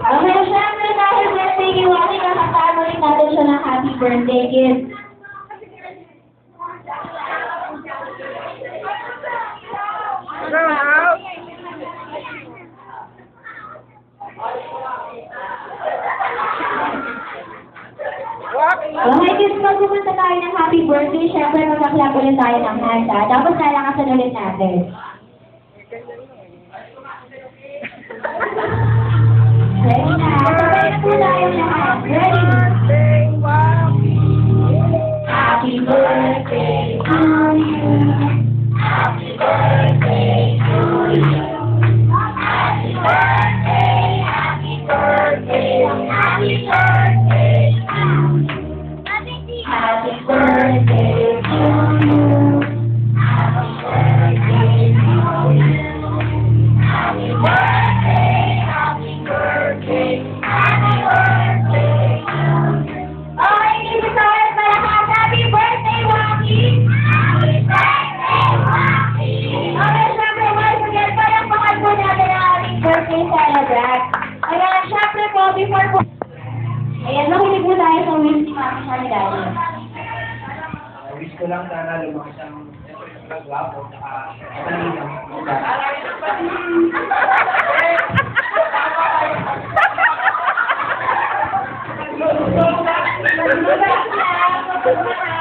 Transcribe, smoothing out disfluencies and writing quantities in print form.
Okay, syempre dahil birthday ni Waki, kakasama rin natin siya ng happy birthday gift. Okay, kids, pag pumunta tayo ng happy birthday, syempre magkaklap ulit tayo ng hands, ha? Tapos lalakasan ulit natin. Ready na. Sabay na po tayo lahat. Ready? Happy birthday to you. Happy birthday to you. Happy birthday, happy birthday, happy birthday to you. Happy birthday to you. Happy birthday to you. Happy birthday, happy birthday, happy birthday to you. Okay, dito tayo malakas. Happy birthday, Waki! Happy birthday, Waki! Okay, syempre, once again, palakpakan po natin ang ating birthday celebrant. Ayan, syempre po, before po... Ayan, makinig po tayo sa wish ni Mami siya ni Daddy. Wish ko lang sana lumaki siyang nagwapo, saka malinang. Thank you.